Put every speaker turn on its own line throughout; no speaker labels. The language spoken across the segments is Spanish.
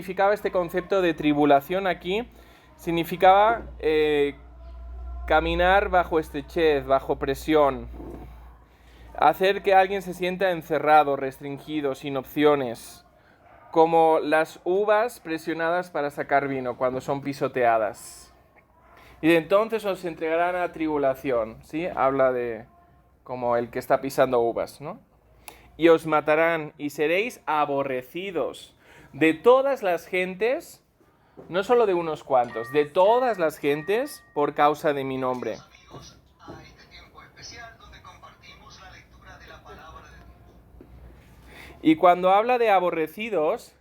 significaba este concepto de tribulación aquí? Significaba caminar bajo estrechez, bajo presión, hacer que alguien se sienta encerrado, restringido, sin opciones, como las uvas presionadas para sacar vino cuando son pisoteadas. Y de entonces os entregarán a tribulación, ¿sí? Habla de como el que está pisando uvas, ¿no? Y os matarán y seréis aborrecidos de todas las gentes, no solo de unos cuantos, de todas las gentes por causa de mi nombre. Y cuando habla de aborrecidos,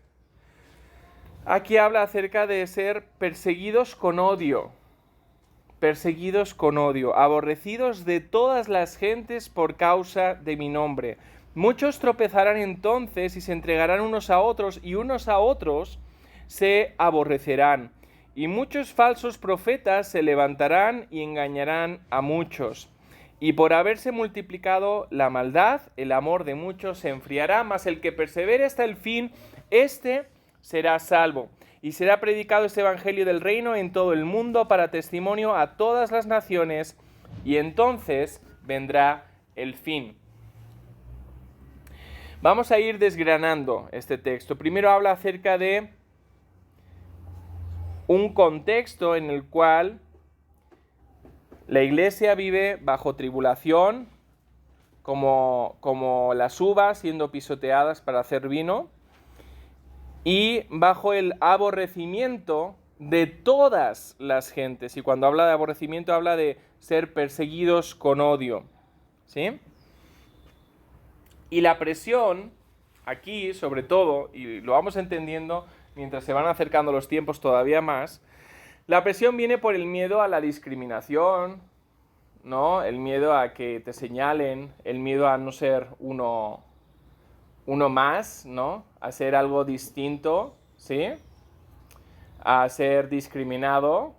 aquí habla acerca de ser perseguidos con odio. Perseguidos con odio, aborrecidos de todas las gentes por causa de mi nombre. Muchos tropezarán entonces y se entregarán unos a otros, y unos a otros se aborrecerán. Y muchos falsos profetas se levantarán y engañarán a muchos. Y por haberse multiplicado la maldad, el amor de muchos se enfriará, mas el que persevere hasta el fin, éste será salvo. Y será predicado este evangelio del reino en todo el mundo para testimonio a todas las naciones, y entonces vendrá el fin. Vamos a ir desgranando este texto. Primero habla acerca de un contexto en el cual la iglesia vive bajo tribulación, como las uvas siendo pisoteadas para hacer vino, y bajo el aborrecimiento de todas las gentes. Y cuando habla de aborrecimiento habla de ser perseguidos con odio, ¿sí? Y la presión aquí, sobre todo, y lo vamos entendiendo mientras se van acercando los tiempos todavía más, la presión viene por el miedo a la discriminación, ¿no? El miedo a que te señalen, el miedo a no ser uno más, ¿no? A ser algo distinto, ¿sí? A ser discriminado,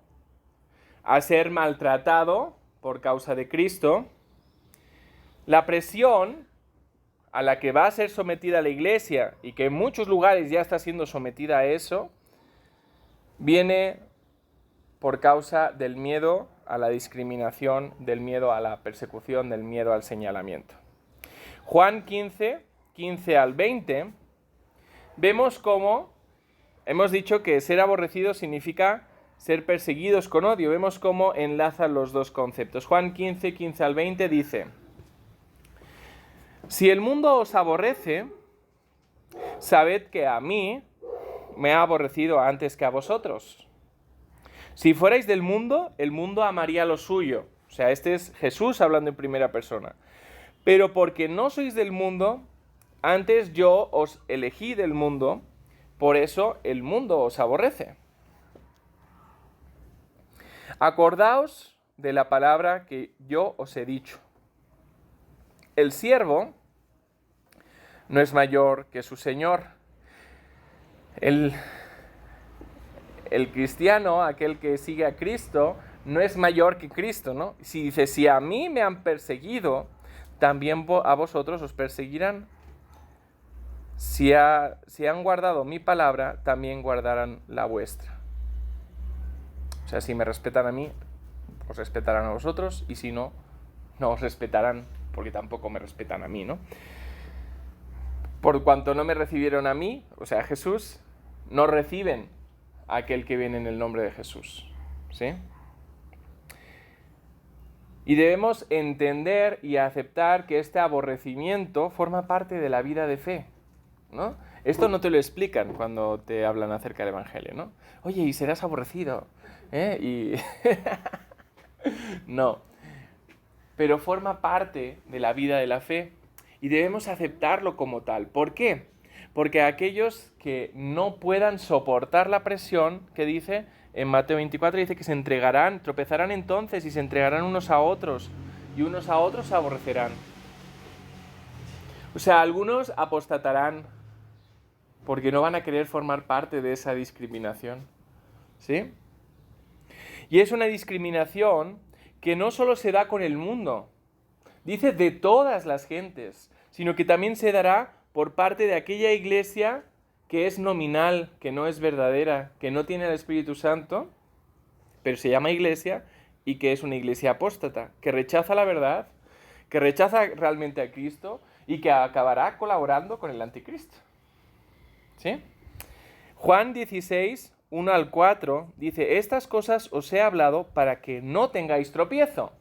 a ser maltratado por causa de Cristo. La presión a la que va a ser sometida la iglesia, y que en muchos lugares ya está siendo sometida a eso, viene por causa del miedo a la discriminación, del miedo a la persecución, del miedo al señalamiento. Juan 15 al 20, vemos cómo hemos dicho que ser aborrecido significa ser perseguidos con odio. Vemos cómo enlazan los dos conceptos. Juan 15 al 20 dice: si el mundo os aborrece, sabed que a mí me ha aborrecido antes que a vosotros. Si fuerais del mundo, el mundo amaría lo suyo. O sea, este es Jesús hablando en primera persona. Pero porque no sois del mundo, antes yo os elegí del mundo, por eso el mundo os aborrece. Acordaos de la palabra que yo os he dicho. El siervo no es mayor que su señor. El cristiano, aquel que sigue a Cristo, no es mayor que Cristo, ¿no? Si dice, si a mí me han perseguido, también a vosotros os perseguirán. Si han guardado mi palabra, también guardarán la vuestra. O sea, si me respetan a mí, os respetarán a vosotros, y si no, no os respetarán, porque tampoco me respetan a mí, ¿no? Por cuanto no me recibieron a mí, o sea, a Jesús, no reciben a aquel que viene en el nombre de Jesús, ¿sí? Y debemos entender y aceptar que este aborrecimiento forma parte de la vida de fe, ¿no? Esto no te lo explican cuando te hablan acerca del Evangelio, ¿no? Oye, y serás aborrecido, ¿eh? No, pero forma parte de la vida de la fe y debemos aceptarlo como tal. ¿Por qué? Porque aquellos que no puedan soportar la presión, que dice en Mateo 24, dice que se entregarán, tropezarán entonces y se entregarán unos a otros, y unos a otros se aborrecerán. O sea, algunos apostatarán porque no van a querer formar parte de esa discriminación, ¿sí? Y es una discriminación que no solo se da con el mundo, dice de todas las gentes, sino que también se dará por parte de aquella iglesia que es nominal, que no es verdadera, que no tiene el Espíritu Santo, pero se llama iglesia, y que es una iglesia apóstata, que rechaza la verdad, que rechaza realmente a Cristo y que acabará colaborando con el anticristo. ¿Sí? Juan 16, 1 al 4 dice: estas cosas os he hablado para que no tengáis tropiezo,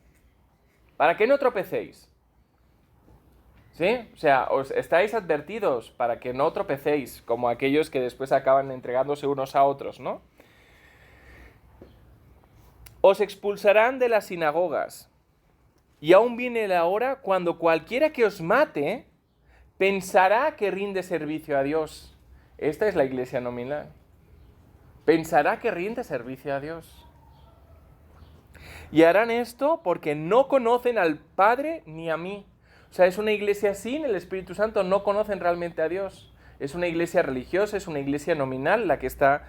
para que no tropecéis. ¿Sí? O sea, os estáis advertidos para que no tropecéis, como aquellos que después acaban entregándose unos a otros, ¿no? Os expulsarán de las sinagogas, y aún viene la hora cuando cualquiera que os mate pensará que rinde servicio a Dios. Esta es la iglesia nominal. Pensará que rinde servicio a Dios. Y harán esto porque no conocen al Padre ni a mí. O sea, es una iglesia sin el Espíritu Santo, no conocen realmente a Dios. Es una iglesia religiosa, es una iglesia nominal la que está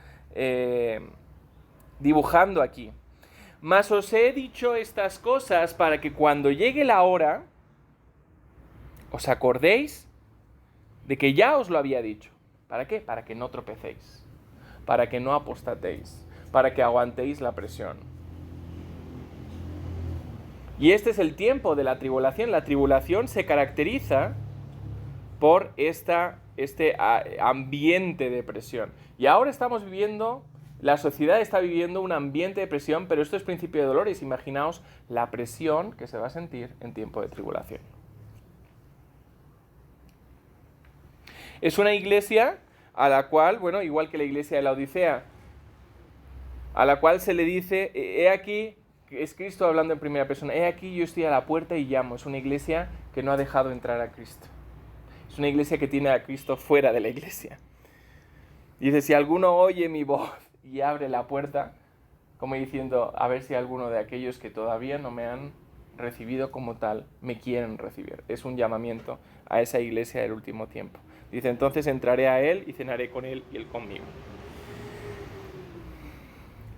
dibujando aquí. Mas os he dicho estas cosas para que cuando llegue la hora, os acordéis de que ya os lo había dicho. ¿Para qué? Para que no tropecéis, para que no apostatéis, para que aguantéis la presión. Y este es el tiempo de la tribulación. La tribulación se caracteriza por este ambiente de presión. Y ahora estamos viviendo, la sociedad está viviendo un ambiente de presión, pero esto es principio de dolores. Imaginaos la presión que se va a sentir en tiempo de tribulación. Es una iglesia a la cual, bueno, igual que la iglesia de la Odisea, a la cual se le dice: he aquí, es Cristo hablando en primera persona, he aquí yo estoy a la puerta y llamo. Es una iglesia que no ha dejado entrar a Cristo. Es una iglesia que tiene a Cristo fuera de la iglesia. Dice: si alguno oye mi voz y abre la puerta, como diciendo, a ver si alguno de aquellos que todavía no me han recibido como tal, me quieren recibir. Es un llamamiento a esa iglesia del último tiempo. Dice: entonces entraré a él y cenaré con él y él conmigo.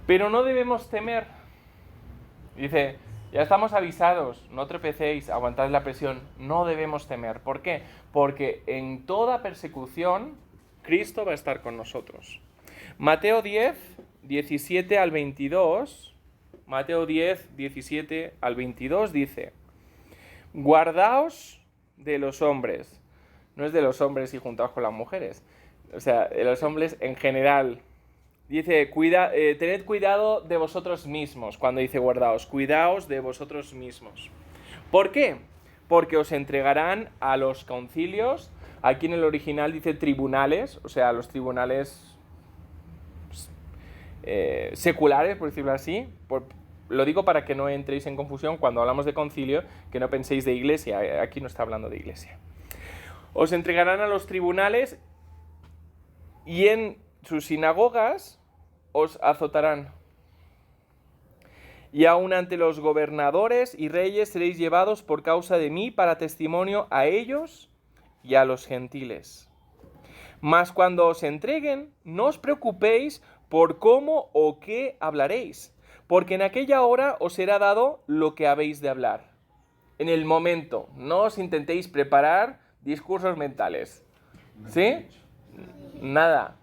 Pero no debemos temer. Dice: ya estamos avisados, no tropecéis, aguantad la presión. No debemos temer. ¿Por qué? Porque en toda persecución, Cristo va a estar con nosotros. Mateo 10, 17 al 22, Mateo 10, 17 al 22 dice: guardaos de los hombres. No es de los hombres y juntaos con las mujeres. O sea, de los hombres en general. Dice: tened cuidado de vosotros mismos. Cuando dice guardaos, cuidaos de vosotros mismos. ¿Por qué? Porque os entregarán a los concilios. Aquí en el original dice tribunales, o sea, los tribunales seculares, por decirlo así. Lo digo para que no entréis en confusión cuando hablamos de concilio, que no penséis de iglesia. Aquí no está hablando de iglesia. Os entregarán a los tribunales y en sus sinagogas os azotarán. Y aun ante los gobernadores y reyes seréis llevados por causa de mí para testimonio a ellos y a los gentiles. Mas cuando os entreguen, no os preocupéis por cómo o qué hablaréis, porque en aquella hora os será dado lo que habéis de hablar. En el momento, no os intentéis preparar discursos mentales. ¿Sí? Nada.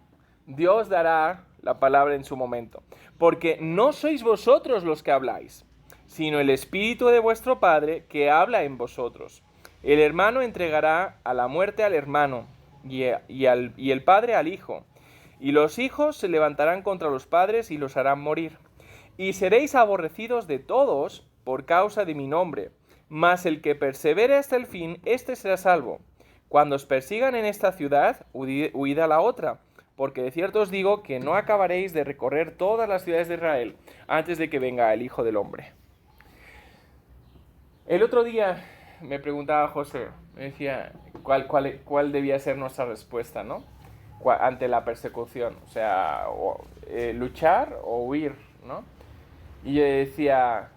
Dios dará la palabra en su momento. Porque no sois vosotros los que habláis, sino el Espíritu de vuestro Padre que habla en vosotros. El hermano entregará a la muerte al hermano y el padre al hijo. Y los hijos se levantarán contra los padres y los harán morir. Y seréis aborrecidos de todos por causa de mi nombre. Mas el que persevere hasta el fin, éste será salvo. Cuando os persigan en esta ciudad, huid a la otra, porque de cierto os digo que no acabaréis de recorrer todas las ciudades de Israel antes de que venga el Hijo del Hombre. El otro día me preguntaba José, me decía cuál debía ser nuestra respuesta, ¿no? Ante la persecución, o sea, luchar o huir, ¿no? Y yo decía,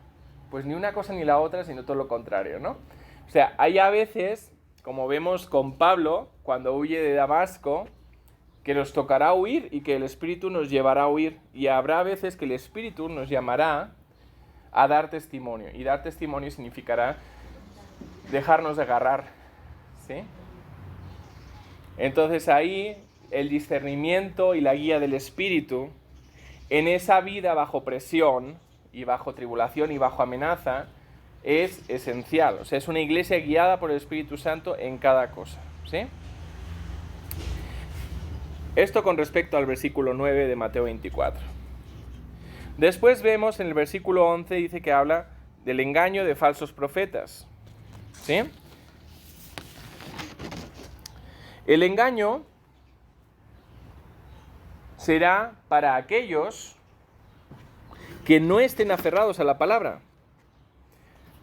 pues ni una cosa ni la otra, sino todo lo contrario, ¿no? O sea, hay a veces, como vemos con Pablo, cuando huye de Damasco, que nos tocará huir y que el Espíritu nos llevará a huir. Y habrá veces que el Espíritu nos llamará a dar testimonio. Y dar testimonio significará dejarnos de agarrar, ¿sí? Entonces ahí el discernimiento y la guía del Espíritu en esa vida bajo presión y bajo tribulación y bajo amenaza es esencial. O sea, es una iglesia guiada por el Espíritu Santo en cada cosa, ¿sí? Esto con respecto al versículo 9 de Mateo 24. Después vemos en el versículo 11, dice que habla del engaño de falsos profetas, ¿sí? El engaño será para aquellos que no estén aferrados a la palabra,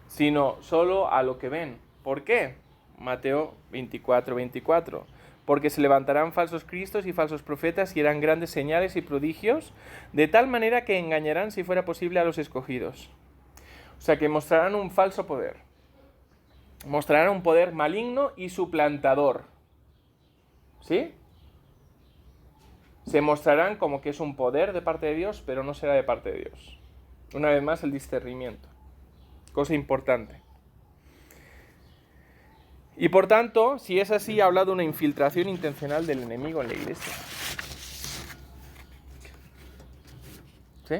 sino solo a lo que ven. ¿Por qué? Mateo 24, 24. Porque se levantarán falsos cristos y falsos profetas y harán grandes señales y prodigios, de tal manera que engañarán, si fuera posible, a los escogidos. O sea, que mostrarán un falso poder. Mostrarán un poder maligno y suplantador. ¿Sí? Se mostrarán como que es un poder de parte de Dios, pero no será de parte de Dios. Una vez más, el discernimiento. Cosa importante. Y por tanto, si es así, habla de una infiltración intencional del enemigo en la iglesia. ¿Sí?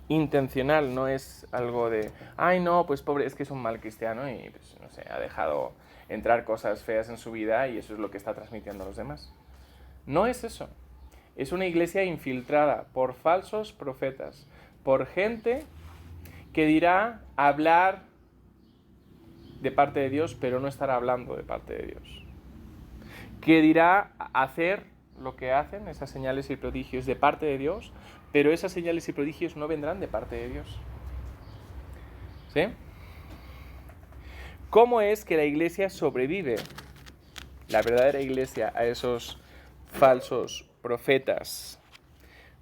Intencional, no es algo de, ay no, pues pobre, es que es un mal cristiano y pues, no sé, ha dejado entrar cosas feas en su vida y eso es lo que está transmitiendo a los demás. No es eso. Es una iglesia infiltrada por falsos profetas, por gente que dirá hablar de parte de Dios, pero no estará hablando de parte de Dios. Que dirá hacer lo que hacen, esas señales y prodigios de parte de Dios, pero esas señales y prodigios no vendrán de parte de Dios. ¿Sí? ¿Cómo es que la iglesia sobrevive, la verdadera iglesia, a esos falsos profetas?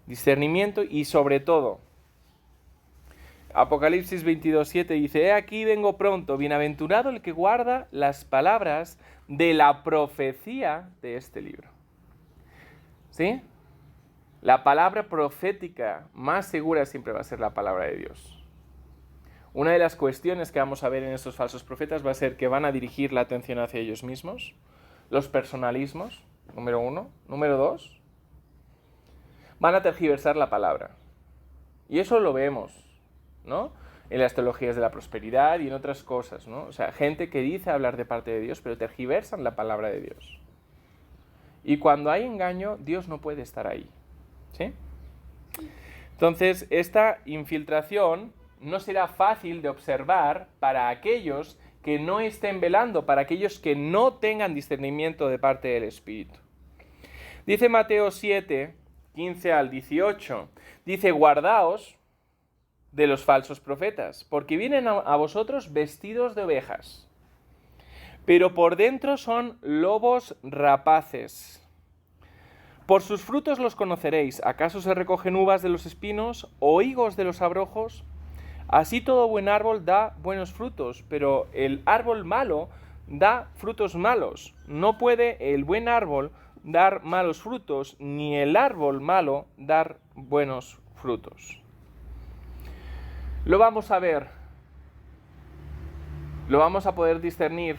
Discernimiento y sobre todo, Apocalipsis 22:7 dice, he aquí vengo pronto, bienaventurado el que guarda las palabras de la profecía de este libro. ¿Sí? La palabra profética más segura siempre va a ser la palabra de Dios. Una de las cuestiones que vamos a ver en estos falsos profetas va a ser que van a dirigir la atención hacia ellos mismos, los personalismos, número 1. Número 2, van a tergiversar la palabra. Y eso lo vemos, ¿no? En las teologías de la prosperidad y en otras cosas, ¿no? O sea, gente que dice hablar de parte de Dios, pero tergiversan la palabra de Dios. Y cuando hay engaño, Dios no puede estar ahí, ¿sí? Entonces, esta infiltración no será fácil de observar para aquellos que no estén velando, para aquellos que no tengan discernimiento de parte del Espíritu. Dice Mateo 7, 15 al 18, dice, guardaos de los falsos profetas, porque vienen a vosotros vestidos de ovejas, pero por dentro son lobos rapaces. Por sus frutos los conoceréis. ¿Acaso se recogen uvas de los espinos o higos de los abrojos? Así todo buen árbol da buenos frutos, pero el árbol malo da frutos malos. No puede el buen árbol dar malos frutos, ni el árbol malo dar buenos frutos. Lo vamos a ver, lo vamos a poder discernir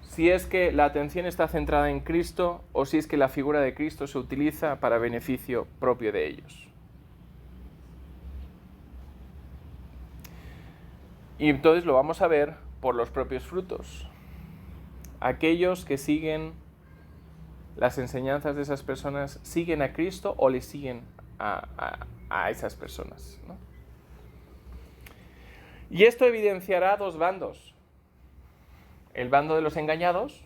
si es que la atención está centrada en Cristo o si es que la figura de Cristo se utiliza para beneficio propio de ellos. Y entonces lo vamos a ver por los propios frutos. Aquellos que siguen las enseñanzas de esas personas, ¿siguen a Cristo o le siguen a esas personas, ¿no? Y esto evidenciará dos bandos. El bando de los engañados,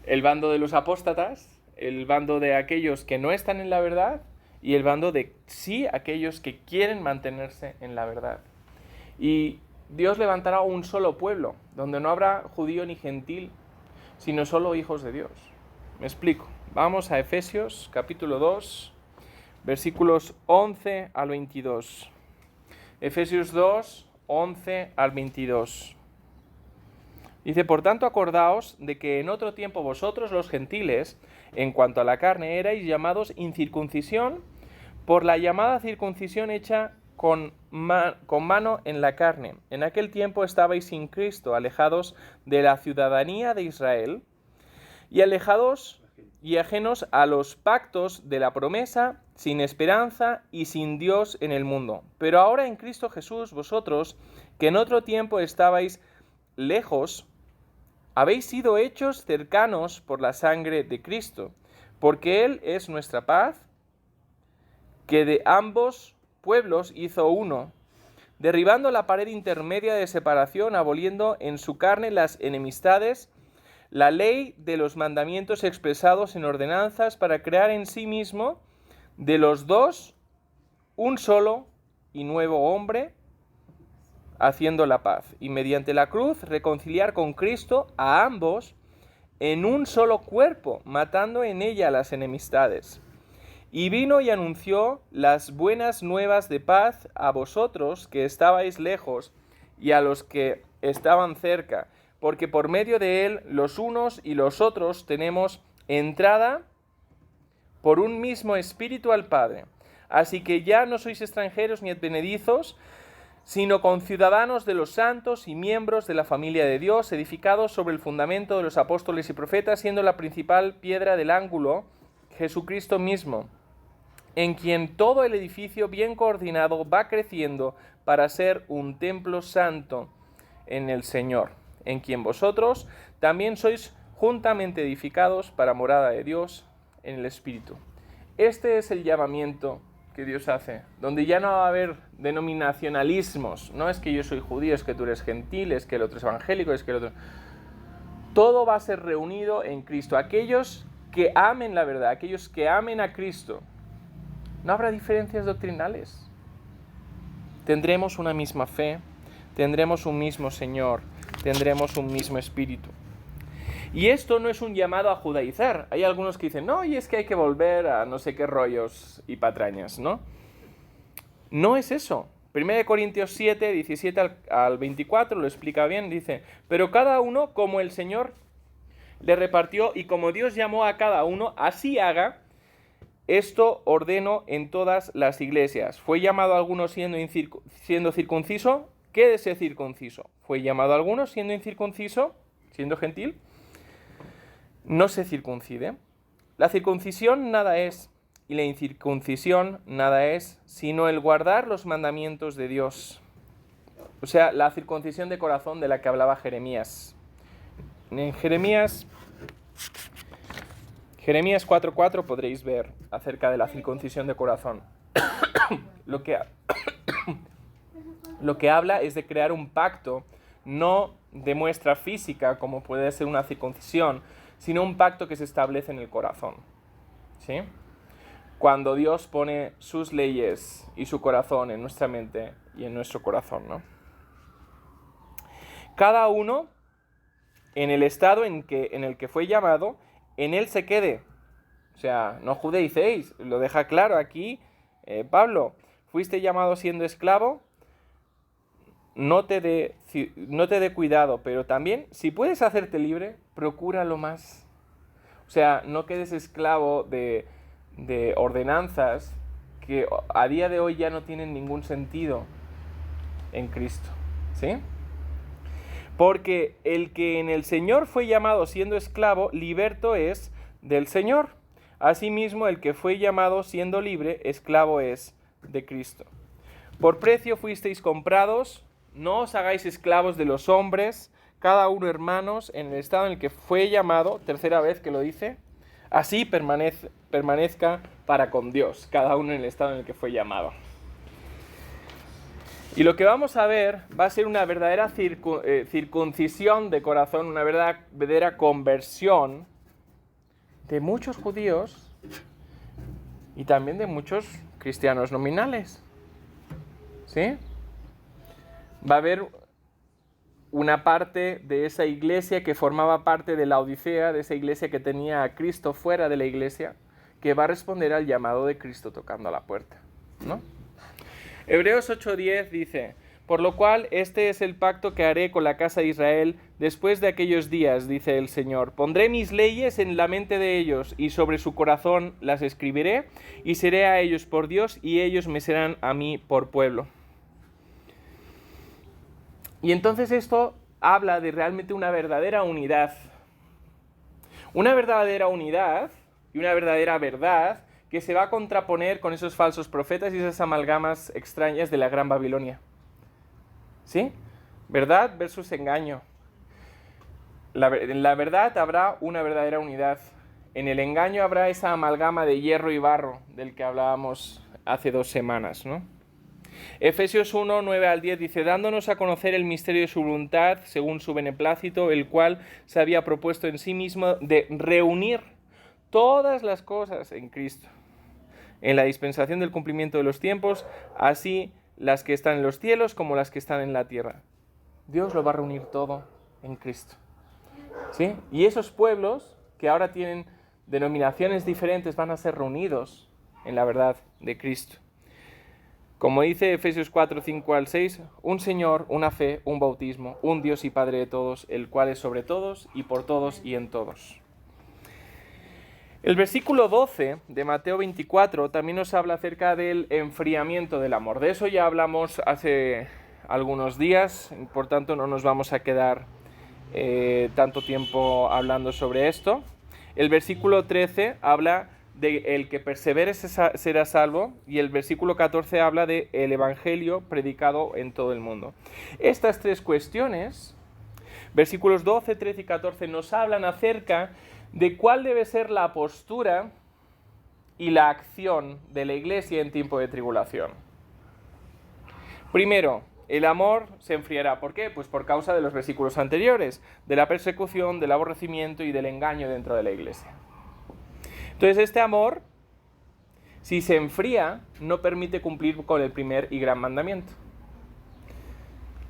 el bando de los apóstatas, el bando de aquellos que no están en la verdad y el bando de sí aquellos que quieren mantenerse en la verdad. Y Dios levantará un solo pueblo, donde no habrá judío ni gentil, sino solo hijos de Dios. Me explico. Vamos a Efesios capítulo 2, versículos 11 al 22. Efesios 2, 11 al 22. Dice, por tanto acordaos de que en otro tiempo vosotros los gentiles, en cuanto a la carne, erais llamados incircuncisión por la llamada circuncisión hecha con mano en la carne. En aquel tiempo estabais sin Cristo, alejados de la ciudadanía de Israel y alejados y ajenos a los pactos de la promesa, sin esperanza y sin Dios en el mundo. Pero ahora en Cristo Jesús, vosotros, que en otro tiempo estabais lejos, habéis sido hechos cercanos por la sangre de Cristo, porque Él es nuestra paz, que de ambos pueblos hizo uno, derribando la pared intermedia de separación, aboliendo en su carne las enemistades, la ley de los mandamientos expresados en ordenanzas, para crear en sí mismo de los dos un solo y nuevo hombre, haciendo la paz, y mediante la cruz reconciliar con Cristo a ambos en un solo cuerpo, matando en ella las enemistades. Y vino y anunció las buenas nuevas de paz a vosotros que estabais lejos y a los que estaban cerca, porque por medio de él los unos y los otros tenemos entrada por un mismo espíritu al Padre. Así que ya no sois extranjeros ni advenedizos, sino conciudadanos de los santos y miembros de la familia de Dios, edificados sobre el fundamento de los apóstoles y profetas, siendo la principal piedra del ángulo Jesucristo mismo, en quien todo el edificio bien coordinado va creciendo para ser un templo santo en el Señor, en quien vosotros también sois juntamente edificados para morada de Dios en el Espíritu. Este es el llamamiento que Dios hace, donde ya no va a haber denominacionalismos, no es que yo soy judío, es que tú eres gentil, es que el otro es evangélico, es que el otro... Todo va a ser reunido en Cristo. Aquellos que amen la verdad, aquellos que amen a Cristo, no habrá diferencias doctrinales. Tendremos una misma fe, tendremos un mismo Señor, tendremos un mismo Espíritu. Y esto no es un llamado a judaizar. Hay algunos que dicen, no, y es que hay que volver a no sé qué rollos y patrañas, ¿no? No es eso. 1 Corintios 7, 17 al 24 lo explica bien, dice, pero cada uno como el Señor le repartió y como Dios llamó a cada uno, así haga. Esto ordeno en todas las iglesias. ¿Fue llamado a alguno siendo circunciso? Quédese circunciso. ¿Fue llamado a alguno siendo incircunciso? ¿Siendo gentil? No se circuncide. La circuncisión nada es, y la incircuncisión nada es, sino el guardar los mandamientos de Dios. O sea, la circuncisión de corazón de la que hablaba Jeremías. En Jeremías 4:4 podréis ver acerca de la circuncisión de corazón. Lo que habla es de crear un pacto, no de muestra física como puede ser una circuncisión, sino un pacto que se establece en el corazón. ¿Sí? Cuando Dios pone sus leyes y su corazón en nuestra mente y en nuestro corazón, ¿no? Cada uno, en el estado en el que fue llamado, en él se quede. O sea, no judaicéis, lo deja claro aquí Pablo. Fuiste llamado siendo esclavo, no te dé cuidado, pero también, si puedes hacerte libre, procúralo más. O sea, no quedes esclavo de ordenanzas que a día de hoy ya no tienen ningún sentido en Cristo, ¿sí? Porque el que en el Señor fue llamado siendo esclavo, liberto es del Señor. Asimismo, el que fue llamado siendo libre, esclavo es de Cristo. Por precio fuisteis comprados, no os hagáis esclavos de los hombres, cada uno hermanos, en el estado en el que fue llamado, tercera vez que lo dice, así permanezca para con Dios, cada uno en el estado en el que fue llamado. Y lo que vamos a ver va a ser una verdadera circuncisión de corazón, una verdadera conversión de muchos judíos y también de muchos cristianos nominales. ¿Sí? Va a haber una parte de esa iglesia que formaba parte de la Odisea, de esa iglesia que tenía a Cristo fuera de la iglesia, que va a responder al llamado de Cristo tocando a la puerta, ¿no? Hebreos 8:10 dice, por lo cual este es el pacto que haré con la casa de Israel después de aquellos días, dice el Señor. Pondré mis leyes en la mente de ellos y sobre su corazón las escribiré y seré a ellos por Dios y ellos me serán a mí por pueblo. Y entonces esto habla de realmente una verdadera unidad. Una verdadera unidad y una verdadera verdad que se va a contraponer con esos falsos profetas y esas amalgamas extrañas de la Gran Babilonia. ¿Sí? Verdad versus engaño. En la verdad habrá una verdadera unidad. En el engaño habrá esa amalgama de hierro y barro del que hablábamos hace 2 semanas, ¿no? Efesios 1, 9 al 10 dice, dándonos a conocer el misterio de su voluntad, según su beneplácito, el cual se había propuesto en sí mismo de reunir todas las cosas en Cristo, en la dispensación del cumplimiento de los tiempos, así las que están en los cielos como las que están en la tierra. Dios lo va a reunir todo en Cristo. ¿Sí? Y esos pueblos que ahora tienen denominaciones diferentes van a ser reunidos en la verdad de Cristo. Como dice Efesios 4, 5 al 6, un Señor, una fe, un bautismo, un Dios y Padre de todos, el cual es sobre todos y por todos y en todos. El versículo 12 de Mateo 24 también nos habla acerca del enfriamiento del amor. De eso ya hablamos hace algunos días, por tanto no nos vamos a quedar tanto tiempo hablando sobre esto. El versículo 13 habla de el que persevere será salvo, y el versículo 14 habla de el evangelio predicado en todo el mundo. Estas 3 cuestiones, versículos 12, 13 y 14, nos hablan acerca de cuál debe ser la postura y la acción de la iglesia en tiempo de tribulación. Primero, el amor se enfriará. ¿Por qué? Pues por causa de los versículos anteriores, de la persecución, del aborrecimiento y del engaño dentro de la iglesia. Entonces este amor, si se enfría, no permite cumplir con el primer y gran mandamiento.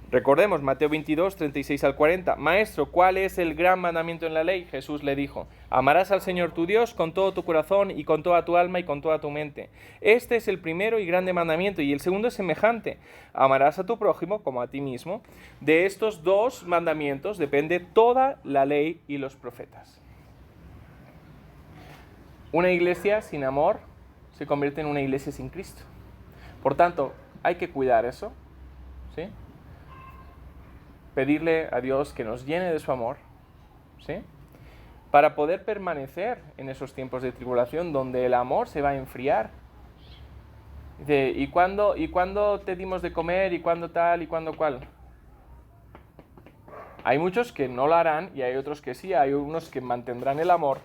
Recordemos, Mateo 22, 36 al 40. Maestro, ¿cuál es el gran mandamiento en la ley? Jesús le dijo, amarás al Señor tu Dios con todo tu corazón y con toda tu alma y con toda tu mente. Este es el primero y grande mandamiento, y el segundo es semejante. Amarás a tu prójimo como a ti mismo. De estos 2 mandamientos depende toda la ley y los profetas. Una iglesia sin amor se convierte en una iglesia sin Cristo. Por tanto, hay que cuidar eso, ¿sí? Pedirle a Dios que nos llene de su amor, ¿sí? Para poder permanecer en esos tiempos de tribulación donde el amor se va a enfriar. Dice, ¿y cuándo te dimos de comer? ¿Y cuándo tal? ¿Y cuándo cual? Hay muchos que no lo harán y hay otros que sí. Hay unos que mantendrán el amor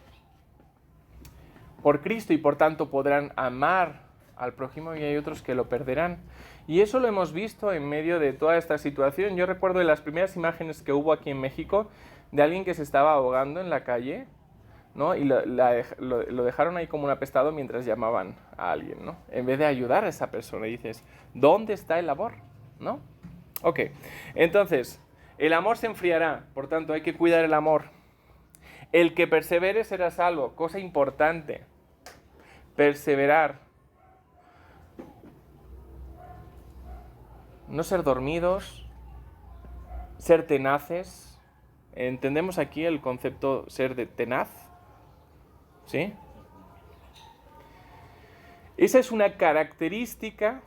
por Cristo y por tanto podrán amar al prójimo, y hay otros que lo perderán. Y eso lo hemos visto en medio de toda esta situación. Yo recuerdo de las primeras imágenes que hubo aquí en México de alguien que se estaba ahogando en la calle, ¿no? Y lo dejaron ahí como un apestado mientras llamaban a alguien, ¿no? En vez de ayudar a esa persona. Y dices, ¿dónde está el amor? ¿No? Ok, entonces, el amor se enfriará, por tanto hay que cuidar el amor. El que persevere será salvo, cosa importante. Perseverar. No ser dormidos, ser tenaces. ¿Entendemos aquí el concepto ser de tenaz? ¿Sí? Esa es una característica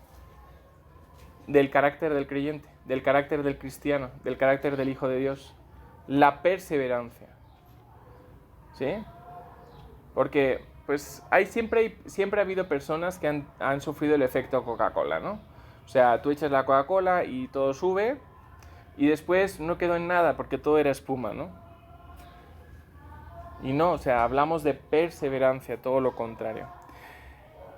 del carácter del creyente, del carácter del cristiano, del carácter del Hijo de Dios. La perseverancia. ¿Sí? Porque pues siempre ha habido personas que han sufrido el efecto Coca-Cola, ¿no? O sea, tú echas la Coca-Cola y todo sube, y después no quedó en nada porque todo era espuma, ¿no? Y no, o sea, hablamos de perseverancia, todo lo contrario.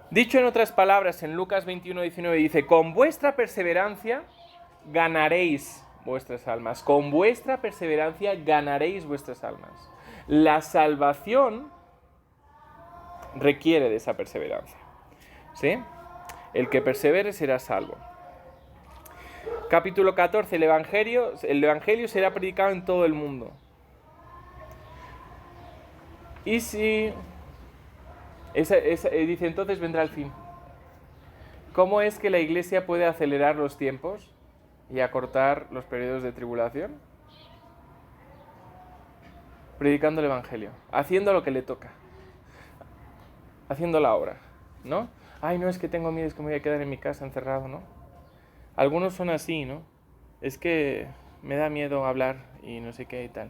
Dicho en otras palabras, en Lucas 21, 19 dice, con vuestra perseverancia ganaréis vuestras almas. Con vuestra perseverancia ganaréis vuestras almas. La salvación requiere de esa perseverancia. ¿Sí? El que persevere será salvo. Capítulo 14, el Evangelio será predicado en todo el mundo. Y si... dice, entonces vendrá el fin. ¿Cómo es que la iglesia puede acelerar los tiempos y acortar los periodos de tribulación? Predicando el Evangelio, haciendo lo que le toca, haciendo la obra, ¿no? Ay, no, es que tengo miedo, es que me voy a quedar en mi casa encerrado, ¿no? Algunos son así, ¿no? Es que me da miedo hablar y no sé qué y tal.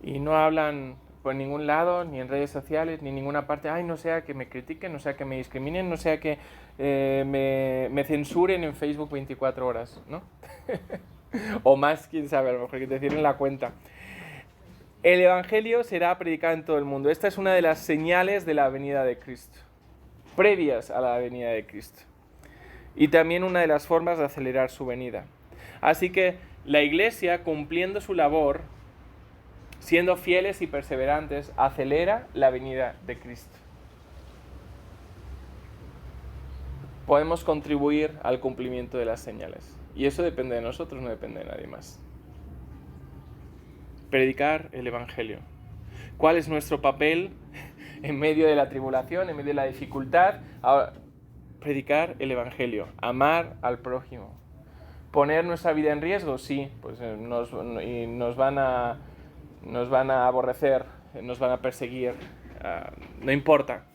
Y no hablan por ningún lado, ni en redes sociales, ni en ninguna parte. Ay, no sea que me critiquen, no sea que me discriminen, no sea que me censuren en Facebook 24 horas, ¿no? O más, quién sabe, a lo mejor que te cierren la cuenta. El Evangelio será predicado en todo el mundo. Esta es una de las señales de la venida de Cristo, previas a la venida de Cristo. Y también una de las formas de acelerar su venida. Así que la Iglesia, cumpliendo su labor, siendo fieles y perseverantes, acelera la venida de Cristo. Podemos contribuir al cumplimiento de las señales. Y eso depende de nosotros, no depende de nadie más. Predicar el Evangelio. ¿Cuál es nuestro papel en medio de la tribulación, en medio de la dificultad? Ahora, predicar el Evangelio, amar al prójimo. ¿Poner nuestra vida en riesgo? Sí, pues nos van a aborrecer, nos van a perseguir, no importa.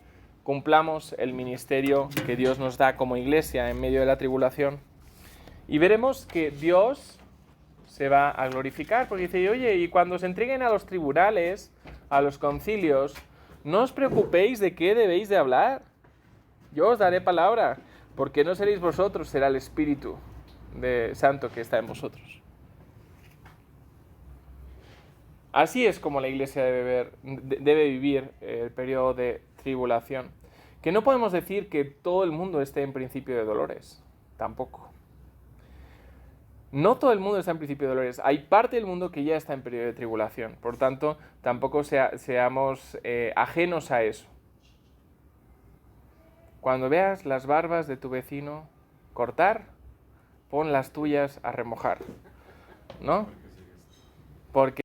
Cumplamos el ministerio que Dios nos da como iglesia en medio de la tribulación. Y veremos que Dios se va a glorificar, porque dice, oye, y cuando os entreguen a los tribunales, a los concilios, no os preocupéis de qué debéis de hablar. Yo os daré palabra, porque no seréis vosotros, será el Espíritu Santo que está en vosotros. Así es como la iglesia debe vivir el periodo de tribulación. Que no podemos decir que todo el mundo esté en principio de dolores, tampoco. No todo el mundo está en principio de dolores. Hay parte del mundo que ya está en periodo de tribulación. Por tanto, tampoco seamos ajenos a eso. Cuando veas las barbas de tu vecino cortar, pon las tuyas a remojar, ¿no? Porque